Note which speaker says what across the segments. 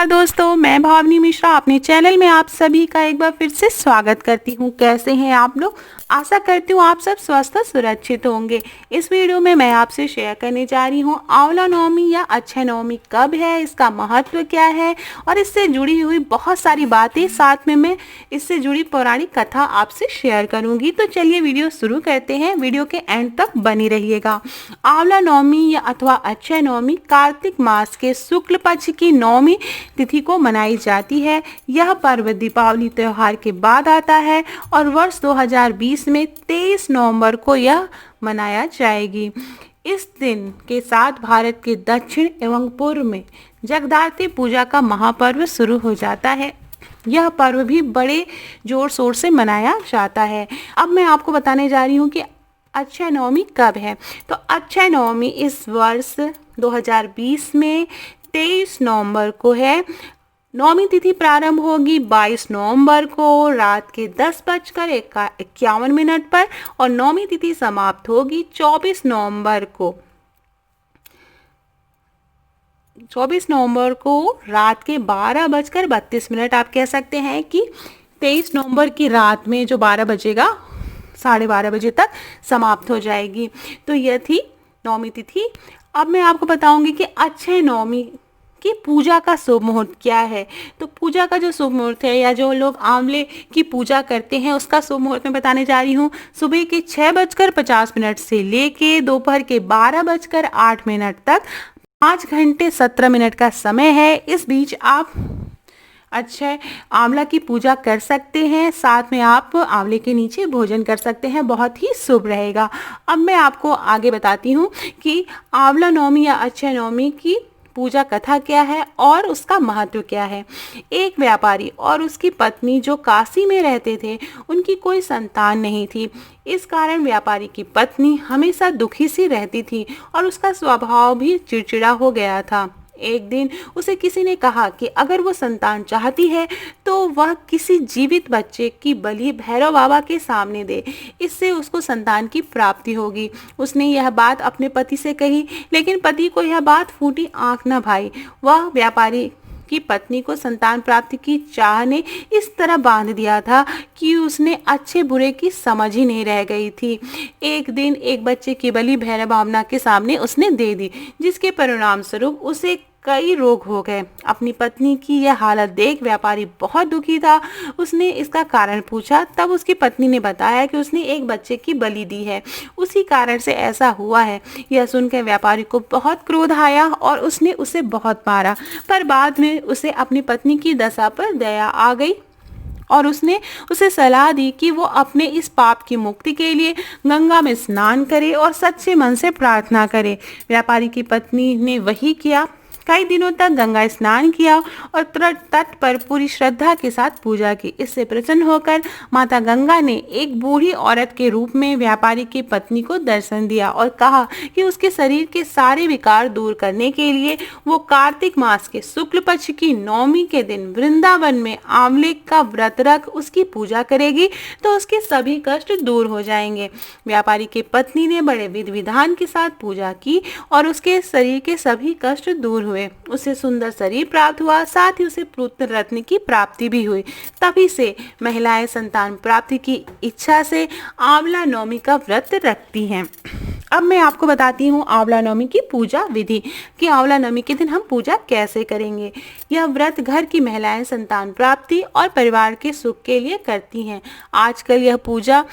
Speaker 1: दोस्तों, मैं भावनी मिश्रा अपने चैनल में आप सभी का एक बार फिर से स्वागत करती हूँ। कैसे हैं आप लोग? आशा करती हूँ आप सब स्वस्थ और सुरक्षित होंगे। इस वीडियो में मैं आपसे शेयर करने जा रही हूँ आंवला नवमी या अक्षय नवमी कब है, इसका महत्व क्या है और इससे जुड़ी हुई बहुत सारी बातें, साथ में मैं इससे जुड़ी पौराणिक कथा आपसे शेयर करूंगी। तो चलिए वीडियो शुरू करते हैं। वीडियो के एंड तक बनी रहिएगा। आंवला नवमी या अथवा अक्षय नवमी कार्तिक मास के शुक्ल पक्ष की नवमी तिथि को मनाई जाती है। यह पर्व दीपावली त्योहार के बाद आता है और वर्ष 2020 में 23 नवंबर को यह मनाया जाएगी। इस दिन के साथ भारत के दक्षिण एवं पूर्व में जगदात्री पूजा का महापर्व शुरू हो जाता है। यह पर्व भी बड़े जोर शोर से मनाया जाता है। अब मैं आपको बताने जा रही हूँ कि अक्षय नवमी कब है। तो अक्षय नवमी इस वर्ष 2020 में 23 नवंबर को है। नवमी तिथि प्रारंभ होगी 22 नवंबर को रात के 10:51 पर और नवमी तिथि समाप्त होगी 24 नवंबर को रात के 12:32। आप कह सकते हैं कि 23 नवंबर की रात में जो 12 बजेगा 12:30 बजे तक समाप्त हो जाएगी। तो यह थी नवमी तिथि। अब मैं आपको बताऊंगी कि अक्षय नवमी की पूजा का शुभ मुहूर्त क्या है। तो पूजा का जो शुभ मुहूर्त है या जो लोग आंवले की पूजा करते हैं उसका शुभ मुहूर्त मैं बताने जा रही हूँ। सुबह के 6:50 से लेके दोपहर के 12:08 तक 5 घंटे 17 मिनट का समय है। इस बीच आप अक्षय आंवला की पूजा कर सकते हैं, साथ में आप आंवले के नीचे भोजन कर सकते हैं। बहुत ही शुभ रहेगा। अब मैं आपको आगे बताती हूँ कि आंवला नवमी या अक्षय नवमी की पूजा कथा क्या है और उसका महत्व क्या है। एक व्यापारी और उसकी पत्नी जो काशी में रहते थे, उनकी कोई संतान नहीं थी। इस कारण व्यापारी की पत्नी हमेशा दुखी सी रहती थी और उसका स्वभाव भी चिड़चिड़ा हो गया था। एक दिन उसे किसी ने कहा कि अगर वो संतान चाहती है तो वह किसी जीवित बच्चे की बलि भैरव बाबा के सामने दे, इससे उसको संतान की प्राप्ति होगी। उसने यह बात अपने पति से कही, लेकिन पति को यह बात फूटी आंख न भाई। वह व्यापारी की पत्नी को संतान प्राप्ति की चाह ने इस तरह बांध दिया था कि उसने अच्छे बुरे की समझ ही नहीं रह गई थी। एक दिन एक बच्चे की बलि भैरव बाबा के सामने उसने दे दी, जिसके परिणाम स्वरूप उसे कई रोग हो गए। अपनी पत्नी की यह हालत देख व्यापारी बहुत दुखी था। उसने इसका कारण पूछा, तब उसकी पत्नी ने बताया कि उसने एक बच्चे की बलि दी है, उसी कारण से ऐसा हुआ है। यह सुनकर व्यापारी को बहुत क्रोध आया और उसने उसे बहुत मारा, पर बाद में उसे अपनी पत्नी की दशा पर दया आ गई और उसने उसे सलाह दी कि वो अपने इस पाप की मुक्ति के लिए गंगा में स्नान करे और सच्चे मन से प्रार्थना करे। व्यापारी की पत्नी ने वही किया। कई दिनों तक गंगा स्नान किया और तट पर पूरी श्रद्धा के साथ पूजा की। इससे प्रसन्न होकर माता गंगा ने एक बूढ़ी औरत के रूप में व्यापारी की पत्नी को दर्शन दिया और कहा कि उसके शरीर के सारे विकार दूर करने के लिए वो कार्तिक मास के शुक्ल पक्ष की नवमी के दिन वृंदावन में आंवले का व्रत रख उसकी पूजा करेगी तो उसके सभी कष्ट दूर हो जाएंगे। व्यापारी की पत्नी ने बड़े विधि विधान के साथ पूजा की और उसके शरीर के सभी कष्ट दूर हुए। उसे सुंदर शरीर प्राप्त हुआ, साथ ही उसे पुत्र रत्न की प्राप्ति भी हुई। तभी से महिलाएं संतान प्राप्ति की इच्छा से आंवला नवमी का व्रत रखती हैं। अब मैं आपको बताती हूँ आंवला नवमी की पूजा विधि कि आंवला नवमी के दिन हम पूजा कैसे करेंगे। यह व्रत घर की महिलाएं संतान प्राप्ति और परिवार के सुख के लिए करती हैं। आजकल यह पूजा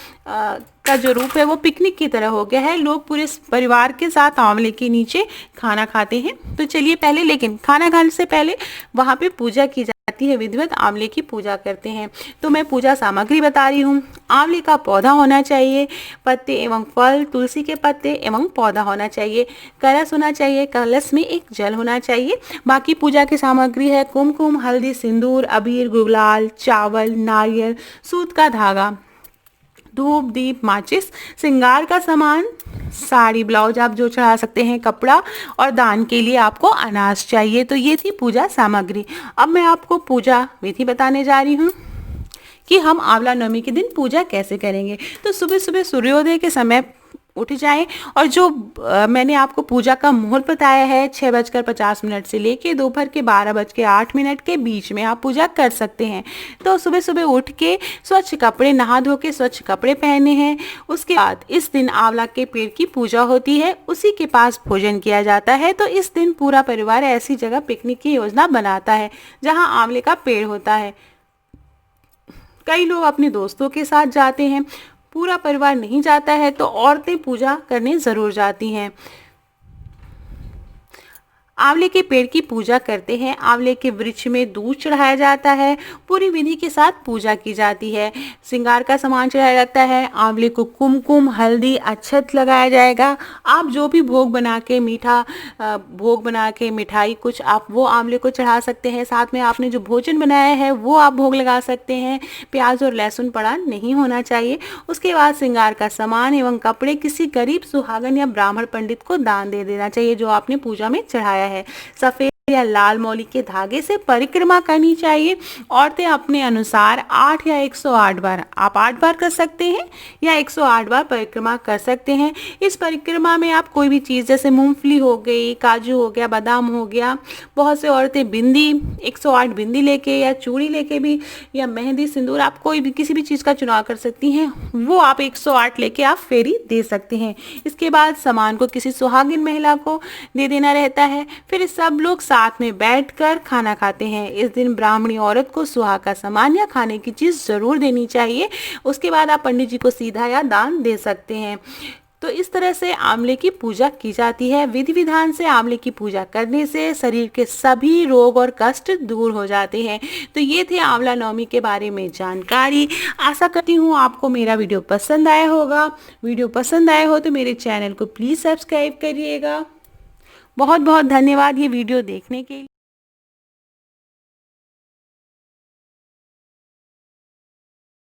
Speaker 1: का जो रूप है वो पिकनिक की तरह हो गया है। लोग पूरे परिवार के साथ आंवले के नीचे खाना खाते हैं। तो चलिए लेकिन खाना खाने से पहले वहाँ पे पूजा की जाती है। विधिवत आंवले की पूजा करते हैं। तो मैं पूजा सामग्री बता रही हूँ। आंवले का पौधा होना चाहिए, पत्ते एवं फल, तुलसी के पत्ते एवं पौधा होना चाहिए, कलश होना चाहिए, कलश में एक जल होना चाहिए। बाकी पूजा की सामग्री है कुमकुम, हल्दी, सिंदूर, अबीर, गुलाल, चावल, नारियल, सूत का धागा, धूप, दीप, माचिस, श्रृंगार का सामान, साड़ी, ब्लाउज आप जो चढ़ा सकते हैं, कपड़ा और दान के लिए आपको अनाज चाहिए। तो ये थी पूजा सामग्री। अब मैं आपको पूजा विधि बताने जा रही हूँ कि हम आंवला नवमी के दिन पूजा कैसे करेंगे। तो सुबह सुबह सूर्योदय के समय उठ जाएं। और जो मैंने आपको पूजा का मुहूर्त बताया है 6:50 से लेके दोपहर के 12:08 के बीच में आप पूजा कर सकते हैं। तो सुबह सुबह उठ के स्वच्छ कपड़े, नहा धो के स्वच्छ कपड़े पहने हैं। उसके बाद इस दिन आंवला के पेड़ की पूजा होती है, उसी के पास भोजन किया जाता है। तो इस दिन पूरा परिवार ऐसी जगह पिकनिक की योजना बनाता है जहाँ आंवले का पेड़ होता है। कई लोग अपने दोस्तों के साथ जाते हैं, पूरा परिवार नहीं जाता है तो औरतें पूजा करने ज़रूर जाती हैं। आंवले के पेड़ की पूजा करते हैं। आंवले के वृक्ष में दूध चढ़ाया जाता है। पूरी विधि के साथ पूजा की जाती है। श्रृंगार का सामान चढ़ाया जाता है। आंवले को कुमकुम, हल्दी, अक्षत लगाया जाएगा। आप जो भी भोग बना के भोग बना के मिठाई कुछ आप वो आंवले को चढ़ा सकते हैं। साथ में आपने जो भोजन बनाया है वो आप भोग लगा सकते हैं। प्याज और लहसुन पड़ा नहीं होना चाहिए। उसके बाद श्रृंगार का सामान एवं कपड़े किसी गरीब सुहागन या ब्राह्मण पंडित को दान दे देना चाहिए जो आपने पूजा में चढ़ाया है। सफेद या लाल मौली के धागे से परिक्रमा करनी चाहिए। औरतें अपने अनुसार 8 या 108 बार, आप 8 बार कर सकते हैं या 108 बार परिक्रमा कर सकते हैं। इस परिक्रमा में आप कोई भी चीज़ जैसे मूंगफली हो गई, काजू हो गया, बादाम हो गया, बहुत से औरतें बिंदी 108 बिंदी लेके या चूड़ी लेके भी, या मेहंदी, सिंदूर, आप कोई भी किसी भी चीज़ का चुनाव कर सकती हैं। वो आप 108 लेके आप फेरी दे सकते हैं। इसके बाद सामान को किसी सुहागिन महिला को दे देना रहता है। फिर सब लोग साथ में बैठकर खाना खाते हैं। इस दिन ब्राह्मणी औरत को सुहाग का सामान या खाने की चीज़ ज़रूर देनी चाहिए। उसके बाद आप पंडित जी को सीधा या दान दे सकते हैं। तो इस तरह से आंवले की पूजा की जाती है। विधि विधान से आंवले की पूजा करने से शरीर के सभी रोग और कष्ट दूर हो जाते हैं। तो ये थे आंवला नवमी के बारे में जानकारी। आशा करती हूँ आपको मेरा वीडियो पसंद आया होगा। वीडियो पसंद आया हो तो मेरे चैनल को प्लीज़ सब्सक्राइब करिएगा। बहुत बहुत धन्यवाद ये वीडियो देखने के लिए।